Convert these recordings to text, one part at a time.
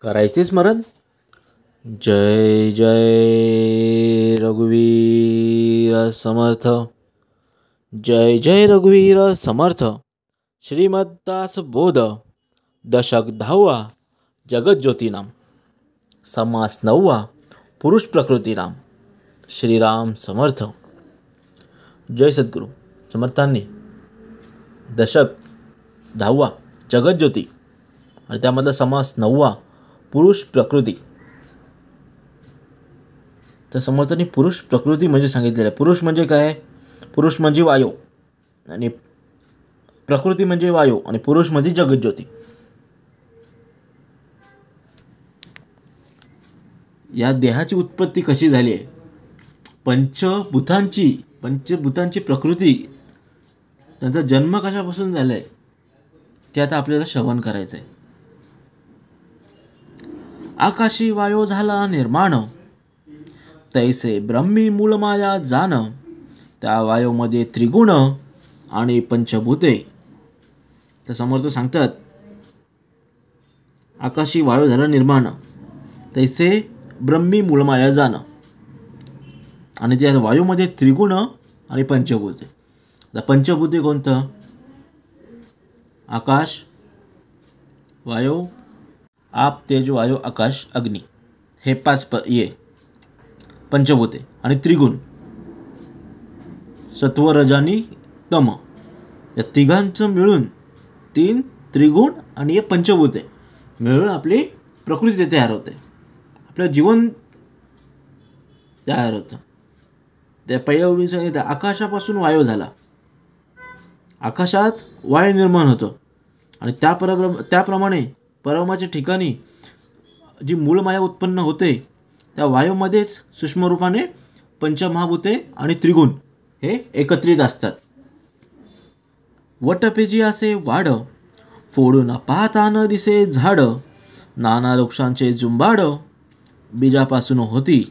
करायचे स्मरण. जय जय रघुवीर समर्थ. जय जय रघुवीर समर्थ. श्रीमद्दास बोध. दशक 10वा. जगज्योती नाम. समास 9वा. पुरुष प्रकृती नाम. श्रीराम समर्थ. जय सद्गुरू समर्थांनी दशक 10वा जगज्योती आणि त्यामधला समास 9वा पुरुष प्रकृती. तर समर्थांनी पुरुष प्रकृती म्हणजे सांगितलेलं आहे. पुरुष म्हणजे काय? पुरुष म्हणजे वायू आणि प्रकृती म्हणजे वायू आणि पुरुष म्हणजे जगज्योती. या देहाची उत्पत्ती कशी झाली आहे? पंचभूतांची प्रकृती, त्यांचा जन्म कशापासून झाला आहे ते आता आपल्याला श्रवण करायचं आहे. आकाशी वायू झाला निर्माण, तैसे ब्रह्मी मूळ माया जाण. त्या वायूमध्ये त्रिगुण आणि पंचभूते. तर समर्थ सांगतात, आकाशी वायू झाला निर्माण, तैसे ब्रह्मी मूळ माया जाण. आणि त्या वायूमध्ये त्रिगुण आणि पंचभूते. पंचभूते कोणतं? आकाश, वायू, आप, तेज, वायू, आकाश, अग्नी. हे 5 पंचभूते. आणि त्रिगुण सत्व, रज आणि तम. या तिघांचं मिळून 3 त्रिगुण आणि हे पंचभूते मिळून आपली प्रकृती तयार होते, आपलं जीवन तयार होतं. त्या पहिल्या ओळीत सांगितलं, आकाशापासून वायू झाला. आकाशात वायू निर्माण होतो आणि त्याप्रमाणे परमाच्या ठिकाणी जी मूळ माया उत्पन्न होते त्या वायूमध्येच सूक्ष्म रूपाने पंचमहाभूते आणि त्रिगुण हे एकत्रित असतात. वटपेजी असे वाड, फोडून पाहता न दिसे झाड. नाना वृक्षांचे जुंबाड, बीजापासून होती.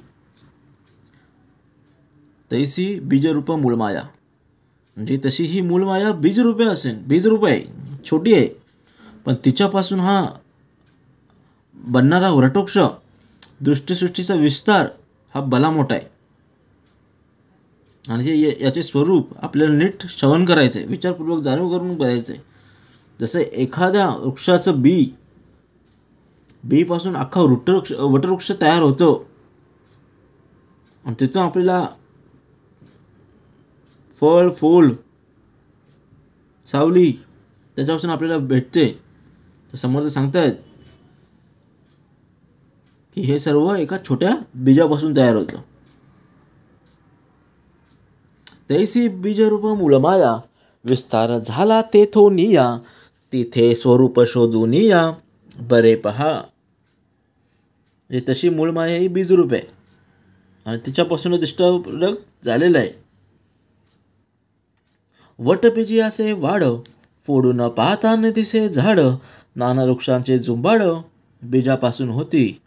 तैसी बीजरूप मूळमाया. म्हणजे तशी ही मूळमाया बीजरूपे असेल. बीजरूप आहे, छोटी आहे, पण तिच्यापासून हा बनणारा वटवृक्ष, दृष्टीसृष्टीचा विस्तार हा भला मोठा आहे. आणि याचे स्वरूप आपल्याला नीट श्रवण करायचं आहे, विचारपूर्वक जाणीव करून बघायचं आहे. जसं एखाद्या वृक्षाचं बीपासून अख्खा वटवृक्ष तयार होतो आणि तिथून आपल्याला फळ, फूल, सावली त्याच्यापासून आपल्याला भेटते. तर समर्थ सांगतायत की हे सर्व एका छोट्या बीजापासून तयार होतं. तैसी बीजरूप मूळमाया, विस्तार झाला तेथोनिया. तिथे स्वरूप शोधूनिया, बरे पहा. तशी मूळमाया ही बीजरूप आहे आणि तिच्यापासून दृष्टांत झालेलं आहे. वटपेजी असे वाड, फोडून पाहता न दिसे झाड. नाना वृक्षांचे जुंबाड, बीजापासून होती.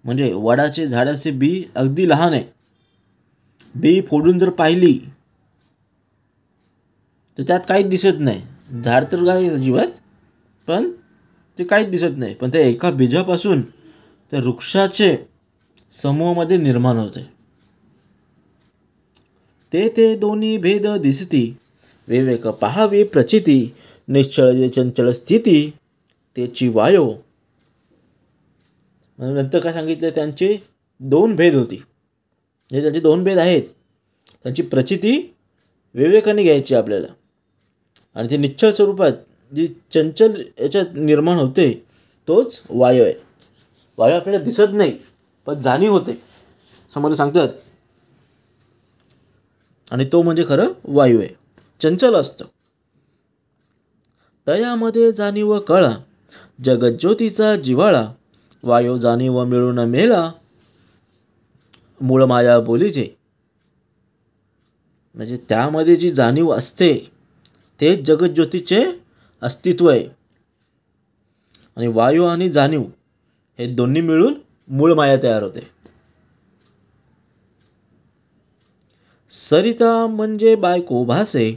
म्हणजे वडाचे झाडाचे बी अगदी लहान आहे. बी फोडून जर पाहिली तर त्यात काहीच दिसत नाही. झाड तर काय अजिबात, पण ते काहीच दिसत नाही. पण त्या एका बीजापासून त्या वृक्षाचे समूहामध्ये निर्माण होते. ते दोन्ही भेद दिसती, विवेक पहावी प्रचिती. निश्चळ जे चंचल स्थिती, त्याची वायू. नंतर काय सांगितलं? त्यांचे 2 भेद होती. म्हणजे त्यांचे 2 भेद आहेत. त्यांची प्रचिती विवेकाने घ्यायची आपल्याला. आणि ते निश्चळ स्वरूपात जी चंचल याच्यात निर्माण होते तोच वायू आहे. वायू आपल्याला दिसत नाही पण जाणीव होते, समोर सांगतात. आणि तो म्हणजे खरं वायू आहे, चंचल असतं. तयामध्ये जाणीव कळा, जगज्योतीचा जिव्हाळा. वायू जाणीव मिळून मेला, मूळ माया बोलीचे. म्हणजे त्यामध्ये जी जाणीव असते ते जगज्योतीचे अस्तित्व आहे. आणि वायू आणि जाणीव हे दोन्ही मिळून मूळ माया तयार होते. सरिता म्हणजे बायको भासे,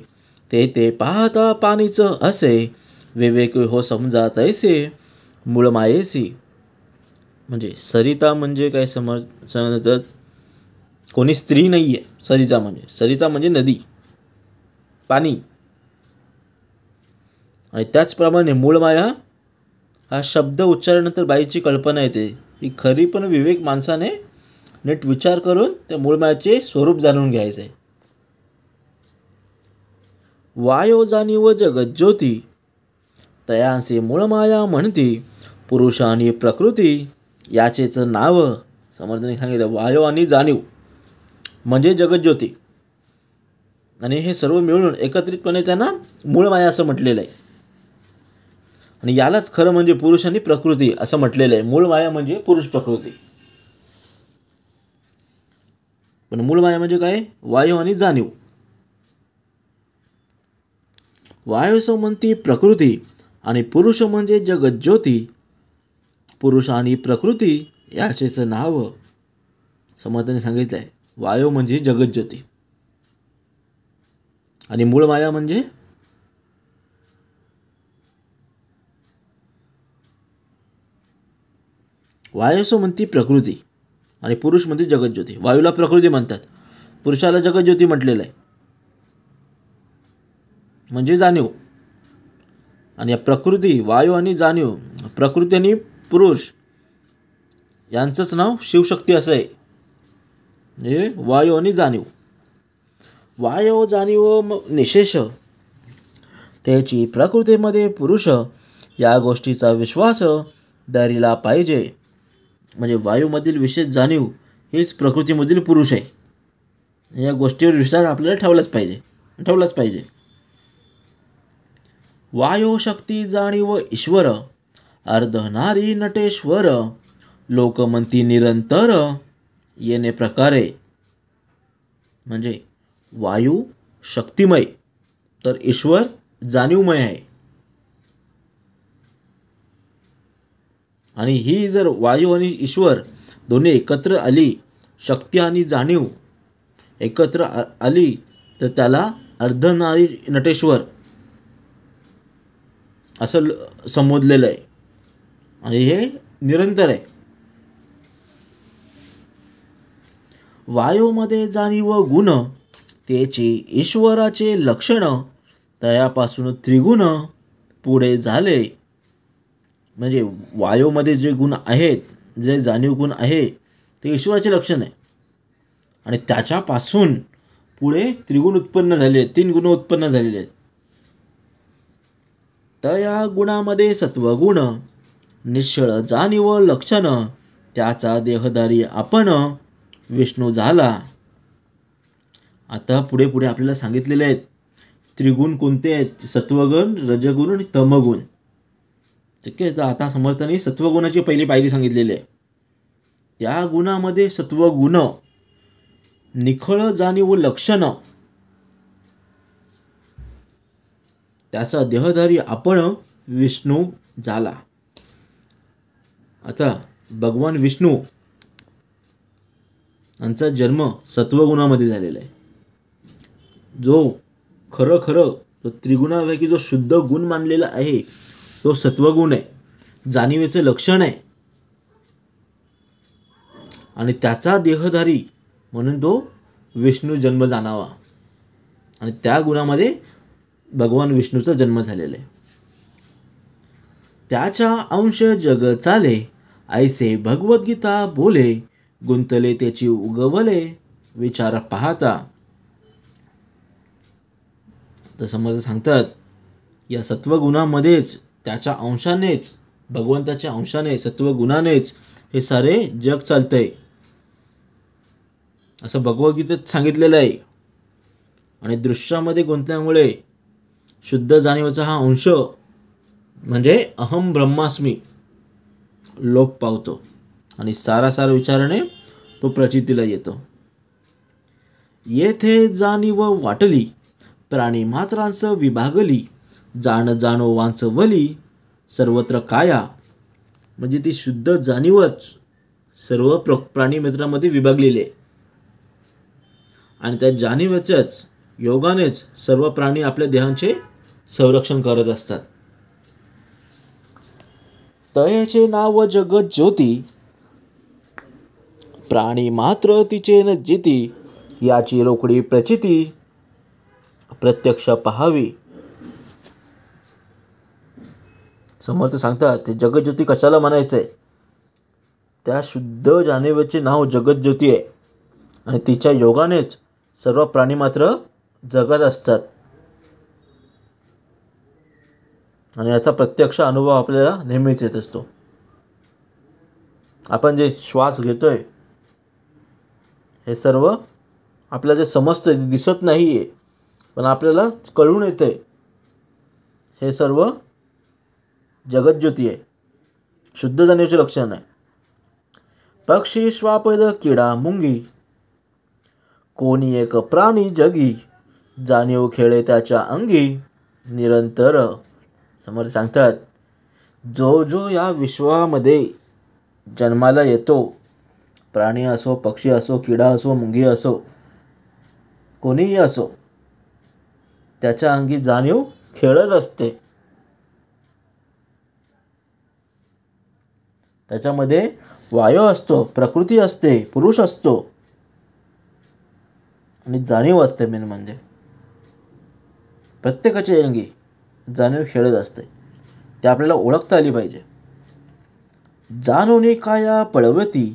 ते पाहता पाणीचं असे. विवेक हो समजा तैसे, मूळ मायेसी. म्हणजे सरिता म्हणजे काय समजतात, कोणी स्त्री नाही आहे. सरिता म्हणजे नदी, पाणी. आणि त्याचप्रमाणे मूळ माया हा शब्द उच्चारल्यानंतर बाईची कल्पना येते. ही खरी पण विवेक माणसाने नीट विचार करून त्या मूळ मायाचे स्वरूप जाणून घ्यायचे. वायो जाणीव जगज्योती, तयांसी मूळ माया म्हणती, पुरुष आणि प्रकृती याचेच नाव. समर्थांनी सांगितलं वायो आणि जाणीव म्हणजे जगज्योती, आणि हे सर्व मिळून एकत्रितपणे त्यांना मूळ माया असं म्हटलेलं आहे. आणि यालाच खरं म्हणजे पुरुष आणि प्रकृती असं म्हटलेलं आहे. मूळ माया म्हणजे पुरुष प्रकृती. पण मूळ माया म्हणजे काय? वायू आणि जाणीव. वायू म्हणती प्रकृती आणि पुरुष म्हणजे जगज्योती. पुरुष आणि प्रकृती याचेच नाव. समर्थांनी सांगितलं आहे वायू म्हणजे जगज्योती आणि मूळ माया म्हणजे वायू म्हणती प्रकृती आणि पुरुष म्हणजे जगज्योती. वायूला प्रकृती म्हणतात, पुरुषाला जगज्योती म्हटलेलं आहे म्हणजे जाणीव. आणि या प्रकृती, वायू आणि जाणीव, प्रकृती आणि पुरुष यांचंच नाव शिवशक्ती असं आहे. म्हणजे वायू आणि जाणीव. वायू जाणीव निशेष त्याची प्रकृतीमध्ये पुरुष या गोष्टीचा विश्वास धरिला पाहिजे. म्हणजे वायूमधील विशेष जाणीव हीच प्रकृतीमधील पुरुष आहे. या गोष्टीवर विश्वास आपल्याला ठेवलाच पाहिजे. वायू शक्ती जाणीव ईश्वर, अर्धनारी नटेश्वर, लोक म्हणती निरंतर येणे प्रकारे. म्हणजे वायू शक्तिमय तर ईश्वर जाणीवमय आहे. आणि ही जर वायू आणि ईश्वर दोन्ही एकत्र आली, शक्ती आणि जाणीव एकत्र आली, तर त्याला अर्धनारी नटेश्वर असं संबोधलेलं आहे. आणि हे निरंतर आहे. वायूमध्ये जाणीव गुण त्याचे ईश्वराचे लक्षण, तयापासून त्रिगुण पुढे झाले. म्हणजे वायूमध्ये जे गुण आहेत, जे जाणीव गुण आहे ते ईश्वराचे लक्षण आहे. आणि त्याच्यापासून पुढे त्रिगुण उत्पन्न झाले, 3 गुण उत्पन्न झालेले आहेत. तया गुणामध्ये सत्वगुण, निश्चळ जाणीव लक्षण, त्याचा देहधारी आपण विष्णू झाला. आता पुढे आपल्याला सांगितलेले आहेत त्रिगुण कोणते आहेत? सत्वगुण, रजगुण आणि तमगुण. ठीक आहे. तर आता समर्थांनी सत्वगुणाची पहिली पायरी सांगितलेली आहे. त्या गुणामध्ये सत्वगुण, निखळ जाणीव लक्षण, त्याचा देहधारी आपण विष्णू झाला. आता भगवान विष्णू यांचा जन्म सत्वगुणामध्ये झालेला आहे. जो खरं तो त्रिगुणापैकी जो शुद्ध गुण मानलेला आहे तो सत्वगुण आहे, जाणीवेचं लक्षण आहे. आणि त्याचा देहधारी म्हणून तो विष्णू जन्म जाणावा. आणि त्या गुणामध्ये भगवान विष्णूचा जन्म झालेला आहे. त्याचा अंश जग चाले, ऐसे भगवद्गीता बोले, गुंतले त्याची उगवले विचार पाहता. तर समर्थ सांगतात या सत्वगुणामध्येच, त्याच्या अंशानेच, भगवंताच्या अंशाने, सत्वगुणानेच हे सारे जग चालतंय असं भगवद्गीतेत सांगितलेलं आहे. आणि दृश्यामध्ये गुंतल्यामुळे शुद्ध जाणीवेचा हा अंश म्हणजे अहम ब्रह्मास्मी लोप पावतो आणि सारासार विचाराने तो प्रचितीला येतो. येथे जाणीव वाटली, प्राणी मात्रांचं विभागली, जाणो वांचवली, सर्वत्र काया. म्हणजे ती शुद्ध जाणीवच सर्व प्राणी मित्रांमध्ये विभागलेली आहे. आणि त्या जाणीवेच्याच योगानेच सर्व प्राणी आपल्या देहांचे संरक्षण करत असतात. तयाचे नाव जगत ज्योती, प्राणी मात्र तिचे न जिती, याची रोकडी प्रचिती प्रत्यक्ष पहावी. समर्थ सांगतात ते जगज्योती कशाला म्हणायचं आहे? त्या शुद्ध जाणीवेचे नाव जगज्योती आहे आणि तिच्या योगानेच सर्व प्राणी मात्र जगत असतात आणि याचा प्रत्यक्ष अनुभव आपल्याला नेहमीच येत असतो. आपण जे श्वास घेतोय हे सर्व आपल्याला जे समजतं दिसत नाही आहे पण आपल्याला कळून येतं आहे, हे सर्व जगज्योती आहे, शुद्ध जाणीवेचे लक्षण आहे. पक्षी श्वापद किडा मुंगी, कोणी एक प्राणी जगी, जाणीव खेळे त्याच्या अंगी निरंतर. समर्थ सांगतात जो जो या विश्वामध्ये जन्माला येतो, प्राणी असो, पक्षी असो, किडा असो, मुंगी असो, कोणीही असो, त्याच्या अंगी जाणीव खेळत असते. त्याच्यामध्ये वायू असतो, प्रकृती असते, पुरुष असतो आणि जाणीव असते. मेन म्हणजे प्रत्येकाच्या अंगी जाणीव खेळत असते. ते आपल्याला ओळखता आली पाहिजे. जाणूनी काया पळवती,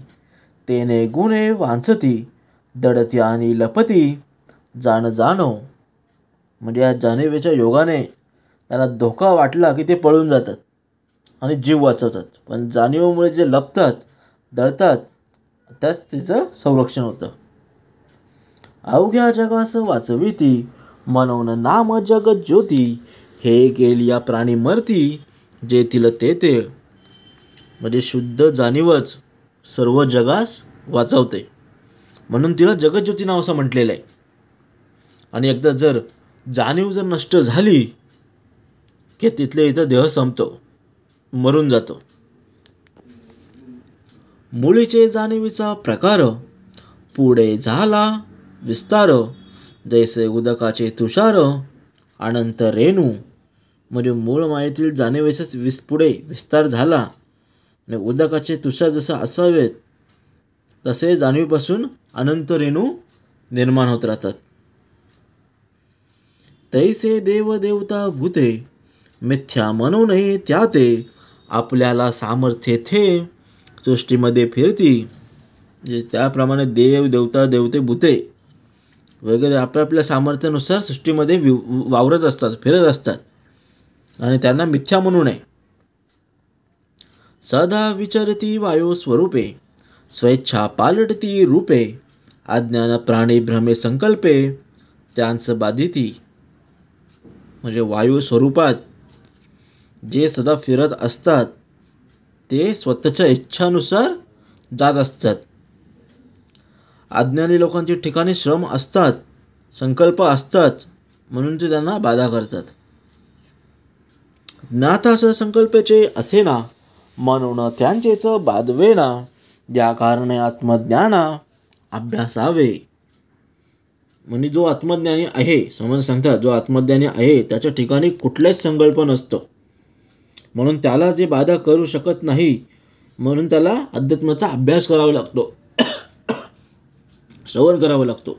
तेने गुणे वांछती, दडती आणि लपती, जाण जाणो. म्हणजे या जाणीवेच्या योगाने त्यांना धोका वाटला की ते पळून जातात आणि जीव वाचवतात. पण जाणीवेमुळे जे लपतात, दडतात, त्याच तिचं संरक्षण होतं. अवघ्या जगास वाचविती, म्हणून नाम जगज्योती, हे गेली या प्राणी मरती, जेथील ते. म्हणजे शुद्ध जाणीवच सर्व जगास वाचवते, म्हणून तिला जगज्योती नाव असं म्हटलेलं आहे. आणि एकदा जर जाणीव जर नष्ट झाली की तिथले इथं देह संपतो, मरून जातो. मुळीचे जाणीवीचा प्रकार, पुढे झाला विस्तार, जैसे उदकाचे तुषार, अनंत रेणू. म्हणजे मूळ मायेतील जाणीवेचाच पुढे विस्तार झाला आणि उदकाचे तुषार जसं असावेत तसे जाणीवेपासून अनंत रेणू निर्माण होत राहतात. तैसे देव देवता भूते, मिथ्या म्हणू नये त्या ते, आपल्याला सामर्थ्य थे सृष्टीमध्ये फिरती. म्हणजे त्याप्रमाणे देव देवता देवते भूते वगैरे आपल्या सामर्थ्यानुसार सृष्टीमध्ये वावरत असतात, फिरत असतात आणि त्यांना मिथ्या म्हणू नये. सदा विचरती वायू स्वरूपे, स्वेच्छा पालटती रूपे, अज्ञान प्राणी भ्रमे संकल्पे, त्यांच बाधिती. म्हणजे वायू स्वरूपात जे सदा फिरत असतात ते स्वतःच्या इच्छानुसार जात असतात. अज्ञानी लोकांची ठिकाणी श्रम असतात, संकल्प असतात, म्हणून ते त्यांना बाधा करतात. ज्ञातास संकल्पेचे असेना, म्हणून त्यांचेच बाधवेना, या कारणे आत्मज्ञाना अभ्यासावे. म्हणजे जो आत्मज्ञानी आहे, समज सांगतात जो आत्मज्ञानी आहे त्याच्या ठिकाणी कुठलाच संकल्प नसतो, म्हणून त्याला जे बाधा करू शकत नाही, म्हणून त्याला अध्यात्माचा अभ्यास करावा लागतो, श्रवण करावं लागतो.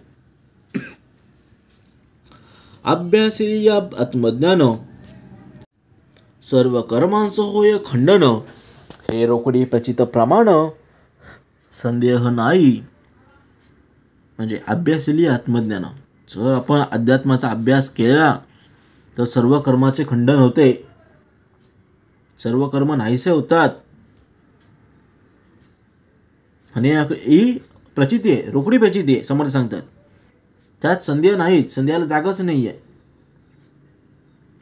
अभ्यासिली आत्मज्ञान, सर्व कर्मांच होय खंडन, हे रोकडी प्रचित प्रमाण, संदेह नाही. म्हणजे अभ्यासिली आत्मज्ञान, जर आपण अध्यात्माचा अभ्यास केला तर सर्व कर्माचे खंडन होते, सर्व कर्म नाहीसे होतात. आणि ही प्रचिती आहे, रोकडी प्रचिती आहे. समर्थ सांगतात त्यात संदेह नाहीच, संदेहाला जागाच नाही आहे.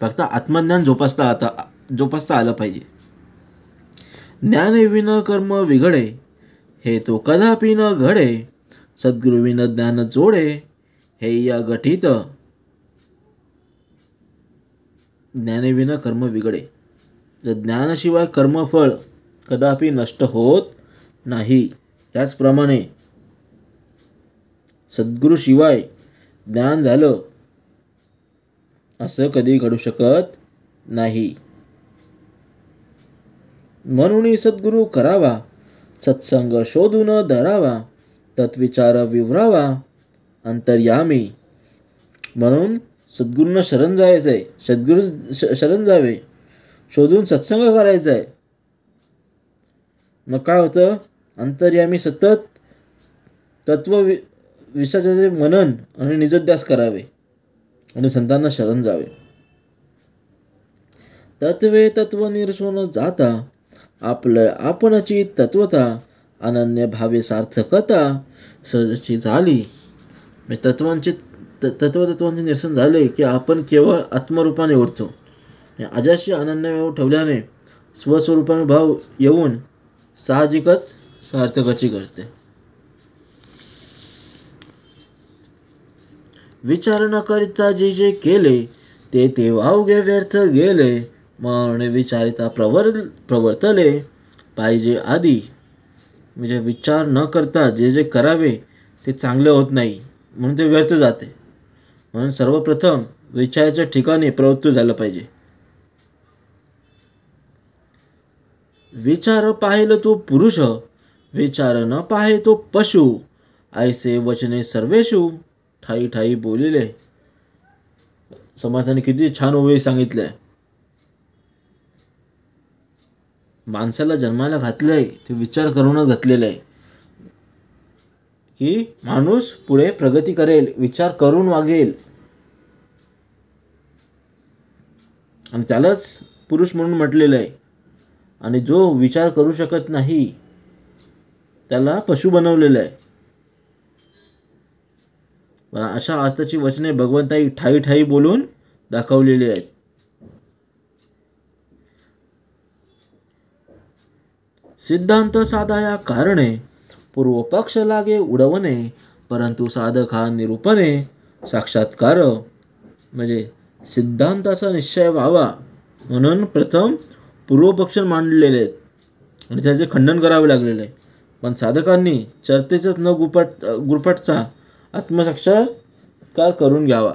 फक्त आत्मज्ञान जोपासता आलं पाहिजे. ज्ञानविन कर्म विघडे, हे तो कदापि न घडे, सद्गुरुविन ज्ञान जोडे, हे या गठीत. ज्ञानविन कर्म विघडे, जर ज्ञानाशिवाय कर्मफळ कदापि नष्ट होत नाही. त्याचप्रमाणे सद्गुरूशिवाय ज्ञान झालं असं कधी घडू शकत नाही. म्हणून सद्गुरू करावा, सत्संग शोधून धरावा, तत्विचार विवरावा अंतर्यामी. म्हणून सद्गुरूंना शरण जायचं आहे, शरण जावे, शोधून सत्संग करायचा आहे. मग काय होतं, अंतर्यामी सतत विषयाचे मनन आणि निजध्यास करावे आणि संतांना शरण जावे. तत्वे तत्व निरसोन जाता आपलं आपणची तत्वता अनन्य भावे सार्थकता सहजची झाली. तत्वांचे निरसन झाले की आपण केवळ आत्मरूपाने ओढतो. अजाशी अनन्य भाव ठेवल्याने स्वस्वरूपाने भाव येऊन साहजिकच सार्थकाची करते. विचार न करिता जे जे केले ते अवघे व्यर्थ गेले. मन विचारिता प्रवर्तले पाहिजे आधी. म्हणजे विचार न करता जे जे करावे ते चांगले होत नाही, म्हणून ते व्यर्थ जाते. म्हणून सर्वप्रथम विचाराच्या ठिकाणी प्रवृत्त झालं पाहिजे. विचार पाहिलं तो पुरुष, विचार न पाहे तो पशु. ऐसे वचने सर्वेषु ठाई ठाई बोलिले. समाजाने किती छान ओवी सांगितलंय. माणसाला जन्माला घातलंय ते विचार करूनच घातलेलं आहे की माणूस पुढे प्रगती करेल, विचार करून वागेल, आणि त्यालाच पुरुष म्हणून म्हटलेलं आहे. आणि जो विचार करू शकत नाही त्याला पशु बनवलेलं आहे. पण अशा अर्थाची वचने भगवंताई ठाई ठाई बोलून दाखवलेली आहेत. सिद्धांत साधाया कारणे पूर्वपक्ष लागे उडवणे. परंतु साधका निरूपणे साक्षात्कार. म्हणजे सिद्धांताचा निश्चय व्हावा म्हणून प्रथम पूर्वपक्ष मांडलेले आहेत आणि त्याचे खंडन करावे लागलेले आहे. पण साधकांनी चर्चेच न गुरफटचा आत्मसाक्षात्कार करून घ्यावा.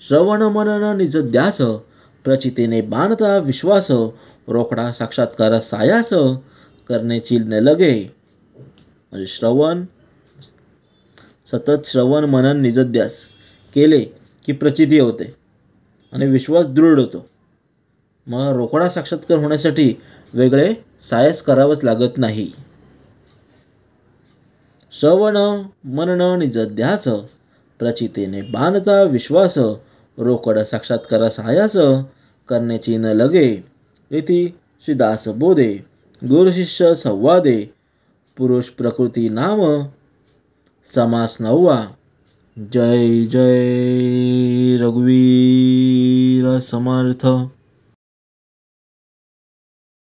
श्रवण मनन निज ध्यास प्रचितेने बाणता विश्वास. रोकडा साक्षात्कार सायास करण्याची न लगे. म्हणजे सतत श्रवण मनन निजध्यास केले की प्रचिती होते आणि विश्वास दृढ होतो. मग रोकडा साक्षात्कार होण्यासाठी वेगळे सायास करावंच लागत नाही. श्रवण मनन निजध्यास प्रचितेने बाणता विश्वास. रोकड साक्षात्कार सायास करण्याची न लगे. इति श्रीदास बोधे गुरुशिष्य संवादे पुरुष प्रकृती नाम समास 9. जय जय रघुवीर समर्थ.